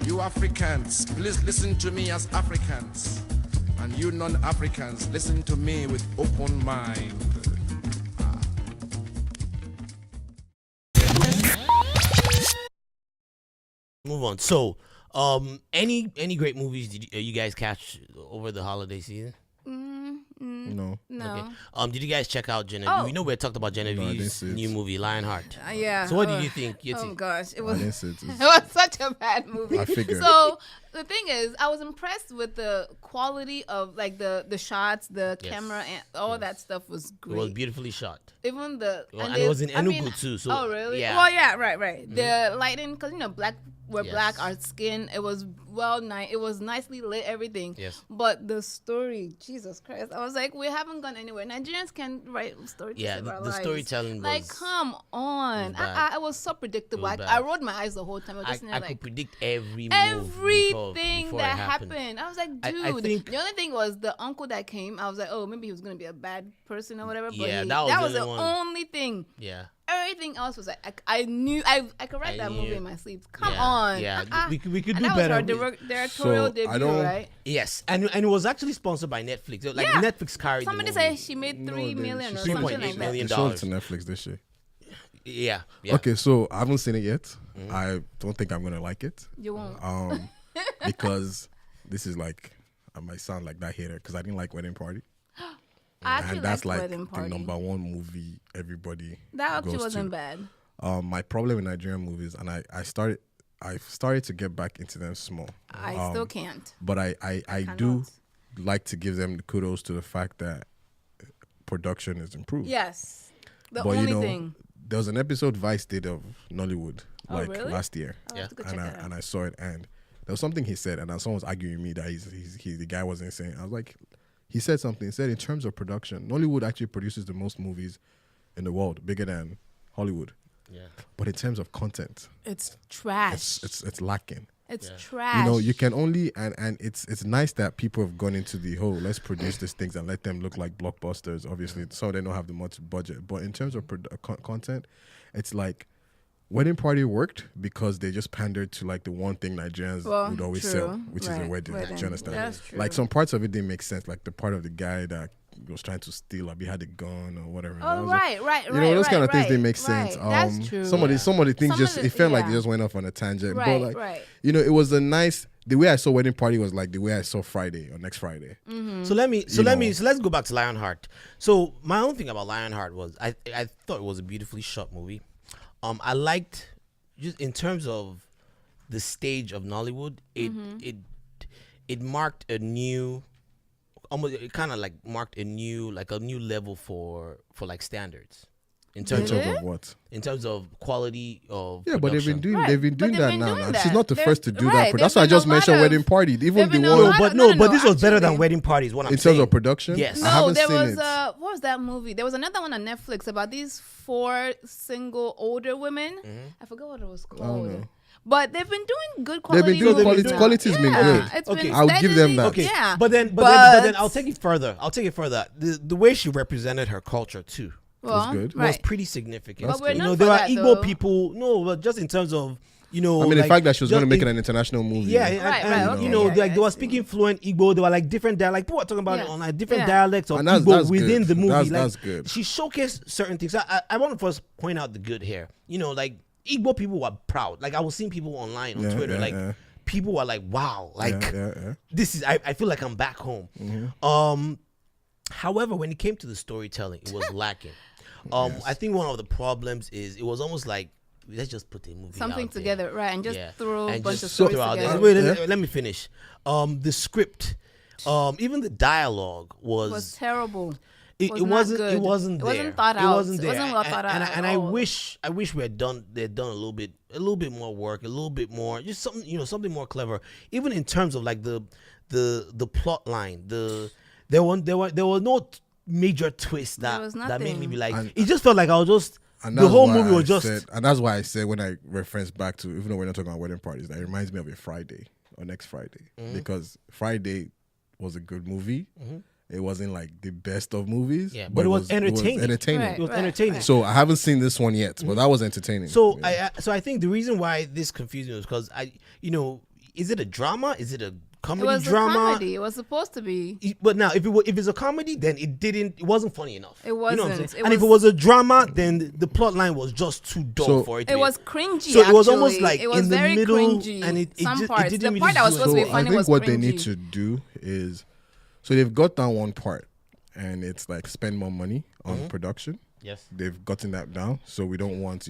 You Africans, please listen to me as Africans. And you non-Africans, listen to me with open mind. Move on. So, any great movies did you guys catch over the holiday season? No. Okay. Did you guys check out Genevieve? Oh. We know we talked about Genevieve's new movie, Lionheart. Yeah. So what did you think? Oh gosh, it I was didn't see it. it was such a bad movie. I figured. So the thing is, I was impressed with the quality of like the shots, the camera, and all that stuff was It great. was beautifully shot. Even the And it was in Enugu too. So oh really? Yeah. Well, yeah, right. The lighting, because we're black, our skin. It was it was nicely lit, everything. Yes. But the story, Jesus Christ, I was like, we haven't gone anywhere. Nigerians can write stories. Yeah, the storytelling like, was come on. bad. I was so predictable. It was I bad. rolled my eyes the whole time. I was just I like, could predict every move everything before that it happened. happened. I was like, I dude. think- the only thing was the uncle that came. I was like, oh, maybe he was gonna be a bad person or whatever. But Yeah, that that was was the the one. only thing. Yeah. Everything else was like, I knew I could write that movie knew. in my sleep. Come Yeah, on. yeah. We could And do that better. was her directorial So, debut, I don't- right? Yes, and it was actually sponsored by Netflix. Like Yeah. Netflix carried Somebody the movie. said she made No, 3 they- million or she something 3.8 like that. million. They showed it to Netflix this year. Yeah. Okay, so I haven't seen it yet. Mm-hmm. I don't think I'm gonna like it. You won't. Because this is like, I might sound like that hater because I didn't like Wedding Party. I actually And that's liked like Wedding Party. the number 1 movie everybody That actually goes wasn't to. bad. My problem with Nigerian movies, and I started to get back into them small. I still can't. But I do like to give them the kudos to the fact that production is improved. Yes. The But only you know, thing. there was an episode Vice did of Nollywood like really? last year. I'll have to go check and that out. I saw it, and there was something he said, and then someone was arguing with me that the guy wasn't saying. I was like, he said something. He said in terms of production, Nollywood actually produces the most movies in the world, bigger than Hollywood. Yeah. But in terms of content, It's trash. it's lacking. It's trash. You know, you can only and it's nice that people have gone into the whole let's produce these things and let them look like blockbusters. Obviously, so they don't have the much budget. But in terms of content, it's like Wedding Party worked because they just pandered to like the one thing Nigerians would always true. sell, which is a Right, wedding. Do you understand? That's true. Like some parts of it didn't make sense. Like the part of the guy that was trying to steal, like he had a gun or whatever. Oh, right. You know, those kind of things didn't make sense. That's true. Some of the things Some just of the- it felt like yeah. they just went off on a tangent. Right, but like right. you know, it was a nice. The way I saw Wedding Party was like the way I saw Friday or next Friday. Mm-hmm. So let's go back to Lionheart. So my own thing about Lionheart was I thought it was a beautifully shot movie. I liked just in terms of the stage of Nollywood. It marked a new, almost it kind of like marked a new level for like standards. In terms Did of it? Of what? in terms of quality of Yeah, but they've been production. doing Right. they've been But doing they've that been now. doing And that. she's not the They've- first to do right, that. That's why I there's been just a lot mentioned of- Wedding Party. Even there've the been a one lot of- But this was better than actually- Wedding Party. Is what I'm in saying. terms of production. Yes. I haven't there seen was it. what was that movie? There was another one on Netflix about these 4 single older women. I forgot what it was called. know. But they've been doing good They've quality. been doing movies quality. now. Quality's been Yeah, good. it's Okay. been I'll give them steadily- that. Okay, Yeah, but then I'll take it further. The way she represented her culture too well, good. was right. pretty significant. But we're You known know, for there are that, Igbo though. people. No, but just in terms of I mean, the like, fact that she was going to just make it in- an international movie. Yeah, Right, and, right, okay, you know, yeah, like yeah, they I were see. speaking fluent Igbo. They were like different dialects. Like people were talking about it Yeah. online, different Yeah. dialects of And that's Igbo within good. the movie. That's good. She showcased certain things. I want to first point out the good here. You know, like Igbo people were proud. Like I was seeing people online on Yeah, Twitter, yeah, like yeah. people were like, "Wow, like yeah. this is." I feel like I'm back home. However, when it came to the storytelling, it was lacking. I think one of the problems is it was almost like let's just put a movie Something out there. together, right? And just throw a And bunch just of stories throw out there. together. Wait, let me finish. The script, even the dialogue It was terrible. it not wasn't good. it wasn't It there. wasn't thought It out. wasn't It there. wasn't well thought out at And I all. wish we had done a little bit more work, a little bit more, just something more clever. Even in terms of like the plot line, there were no major twists There was that made me nothing. be like, And- it just felt like I was just And the that's whole why movie was I just said, and that's why I said when I reference back to, even though we're not talking about wedding parties, that it reminds me of a Friday or next Friday, because Friday was a good movie. It wasn't like the best of movies, Yeah, but it was entertaining. entertaining. Right. it was entertaining. So I haven't seen this one yet, but that was entertaining. So Yeah. I think the reason why this confused me was because is it a drama? Is it a It comedy was drama? a comedy. It was supposed to be. But now, if it's a comedy, then it wasn't funny enough. It You know what I'm wasn't. saying? And if it was a drama, then the plot line was just too dull So- for it. To It be. was cringy. So it was almost actually. like it was in the very middle, cringy. and it Some just- it parts. didn't The really part that was do supposed to So be I funny think was what cringy. they need to do is, so they've got down one part, and it's like spend more money on production. Yes. They've gotten that down, so we don't want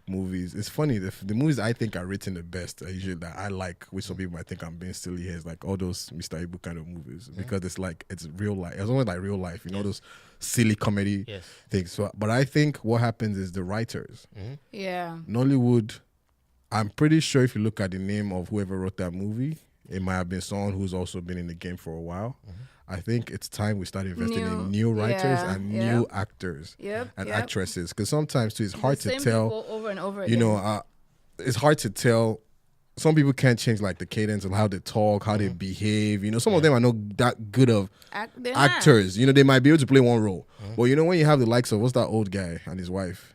movies. It's funny, the movies I think are written the best are usually that I like, which some people might think I'm being silly here, is like all those Mr. Ibu kind of movies, because it's like it's real life. It's almost like real life, those silly comedy things. So, but I think what happens is the writers, Yeah. Nollywood. I'm pretty sure if you look at the name of whoever wrote that movie, it might have been someone who's also been in the game for a while. I think it's time we start investing in new writers and new actors and actresses, because sometimes too it's hard to Same tell. people over and over You again. know, it's hard to tell. Some people can't change like the cadence of how they talk, how they behave. Some of them are not that good of They're not. actors. They might be able to play one role, but when you have the likes of what's that old guy and his wife,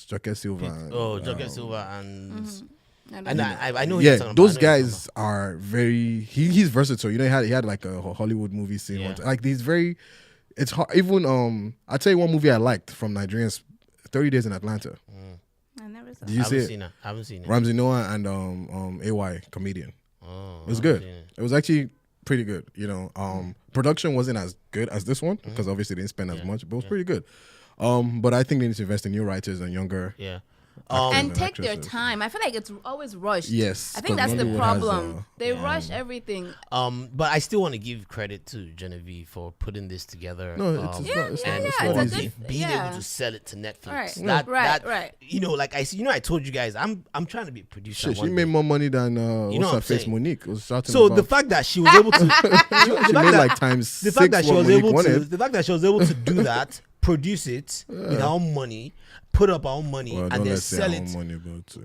Joker Silva. Joker Silva and And I know. Who you're talking about. those I know who you're guys are very. He's versatile. He had like a Hollywood movie scene. Yeah. Once. Like he's very. It's hard. Even I'll tell you one movie I liked from Nigerians, 30 Days in Atlanta. I never saw Did you see it? I haven't seen it. Ramsey Noah and AY comedian. Oh, It was good. It was actually pretty good. Production wasn't as good as this one because obviously they didn't spend as much, but it was pretty good. But I think they need to invest in new writers and younger. Yeah. and take their actresses. time. I feel like it's always rushed. Yes, I think 'cause that's the Nollywood has, problem. They rush everything. But I still want to give credit to Genevieve for putting this together. No, it's not. It's and not. It's for not it's a easy. being able to sell it to Netflix. Right. Right. Like I see. I told you guys, I'm trying to be a producer. Shit, she one made day. more money than know what's what her I'm face saying? Monique was shouting So about. the fact that she was able to, she made like times the six fact that she what was Monique able to, wanted. the fact that she was able to do that, produce it with her own money, put up her own money, Well, and don't then let's say sell our it. own money, but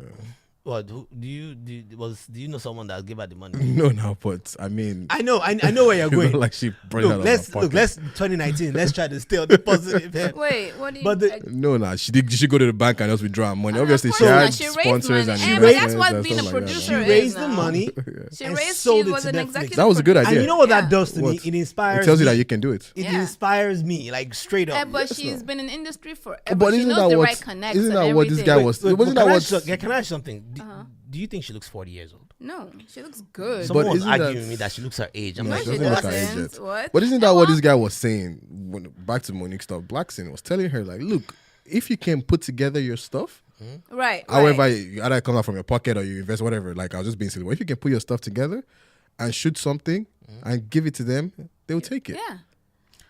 What do you know someone that give her the money? no, but I mean, I know where you're it's going. not like she brought it out of her pocket. Let's 2019. Let's try to stay on the positive. Here. Wait, what do you? But the- No, she did. She go to the bank and just withdraw her money. of Obviously, course she not. had She raised sponsors money. and But that's investments what and being a stuff like that. producer She is raised the now. money. She and raised. sold She it was to an Netflix. executive. That was a good producer. idea. And you know what Yeah. that does to me? What? It inspires. It tells you me. that you can do it. It Yeah. inspires me, like straight up. But she's been in industry forever. But she isn't knows that the what? right connects Isn't and that what this everything. guy was? Wait, Wasn't but that what? can I ask something? Do you think she looks 40 years old? No, she looks good. Someone was isn't arguing that- with me that she looks her age. I'm No, like, she she doesn't look her age doesn't. yet. What? But isn't that what this guy was saying? Back to Monique stuff. Blackson was telling her like, look, if you can put together your stuff, Right. however, right. either it comes out from your pocket or you invest, whatever. Like I was just being silly. But if you can put your stuff together and shoot something and give it to them, they'll take it. Yeah.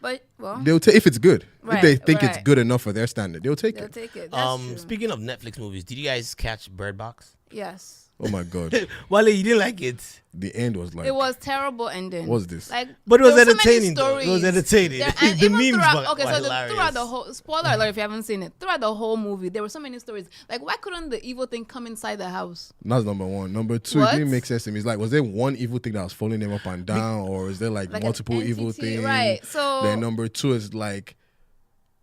But They'll take if it's good. Right, if they think it's right. good enough for their standard, they'll take they'll it. take it. That's true. speaking of Netflix movies, did you guys catch Bird Box? Yes. Oh my god, Wale, you didn't like it. the end was like. It was terrible ending. What's this? Like, But it was there were so many entertaining, though. It was stories. entertaining. And The even memes throughout, were so hilarious. throughout the whole spoiler alert if you haven't seen it, throughout the whole movie, there were so many stories. Like, why couldn't the evil thing come inside the house? That's number one. Number two, What? it didn't make sense to me. It's like, was there one evil thing that was following them up and down, or is there like Like multiple an evil entity, things? right? So Then number two is like,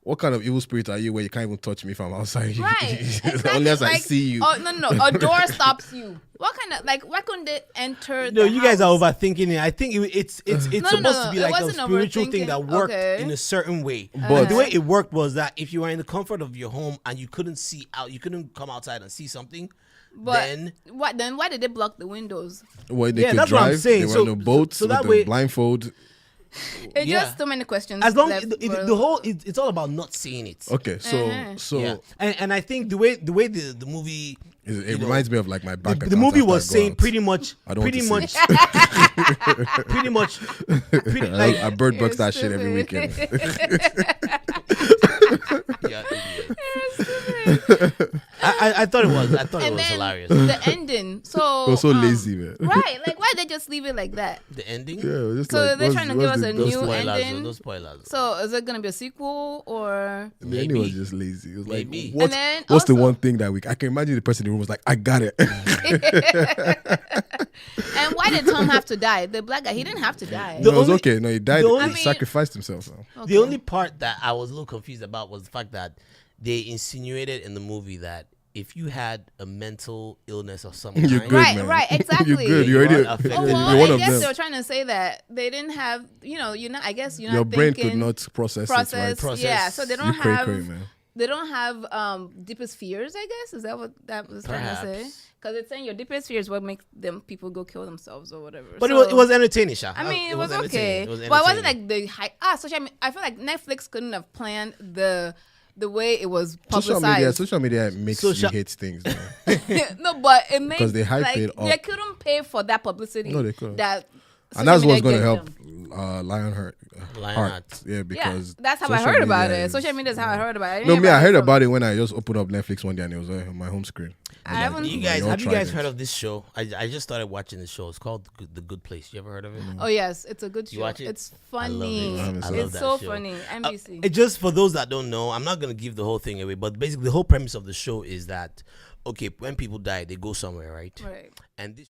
what kind of evil spirit are you where you can't even touch me if I'm outside? right, exactly. Unless I Like, see you. Oh no, a door stops you. What kind of why couldn't they enter? No, the you guys are house? overthinking it. I think it's No, supposed no, to be it like a wasn't spiritual thing that overthinking. worked Okay. in a certain way. But- the way it worked was that if you were in the comfort of your home and you couldn't see out, you couldn't come outside and see something, But then what? Then why did they block the windows? Well, they Yeah, could that's what I'm drive. saying. There So- were no boats so with that the way- blindfold. It's Yeah. just too many questions. as long left for- the whole it's all about not seeing it. Okay, so Yeah. And I think the way the movie it reminds me of like my bank the account movie after I was go saying out. pretty much I don't want pretty to much pretty like I bird You're bucks that shit every stupid. weekend. yeah, idiot. I thought it was and then hilarious. the ending. So I was so lazy, man. right? Like, why they just leave it like that? The ending. Yeah, it was just So like, they're what's- trying to give what's us the- a those new spoilers? Spoilers, ending. no spoilers. So is it gonna be a sequel or? The ending was just lazy. It was like, Maybe. what's, And then what's the also- one thing that I can imagine the person in the room was like, I got it. And why did Tom have to die? The black guy, he didn't have to die. The No, it was only- okay. No, he died. the He only- I mean- sacrificed himself. So. Okay. The only part that I was a little confused about was the fact that they insinuated in the movie that if you had a mental illness or some You're kind, good, Right, man. right, exactly. You're good. You You're are already affected. Oh, you're well, one I of guess them. they were trying to say that they didn't have, you're not. I guess you're Your not brain thinking, could not process, it, right? Yeah, so they don't You cray, have. man. They don't have deepest fears. I guess is that what that was trying to say? Perhaps. Because it's saying your deepest fears what makes them people go kill themselves or whatever. But So, it was entertaining, Sha. I mean, it was entertaining. okay, It was but it wasn't entertaining. like the high. Social media. I feel like Netflix couldn't have planned the way it was Social publicized. media makes Social- you hate things. though. No, but it made 'Cause they hype like, it up. they couldn't pay for that publicity. No, they couldn't. That And that's social what's media going to gave help them. Lionheart. Lionheart. Yeah, Yeah, because that's how I social heard about media it. is- Social media is how I heard about it. No, me, I heard about it when I just opened up Netflix one day and it was on my home screen. I haven't. You guys, all have you tried guys it. heard of this show? I just started watching the show. It's called The Good Place. You ever heard of it? Oh yes, it's a good show. You watch it? It's I love funny. it. I haven't seen it. It's that so show. funny. NBC. It just for those that don't know, I'm not gonna give the whole thing away, but basically the whole premise of the show is that okay, when people die, they go somewhere, right? Right. And this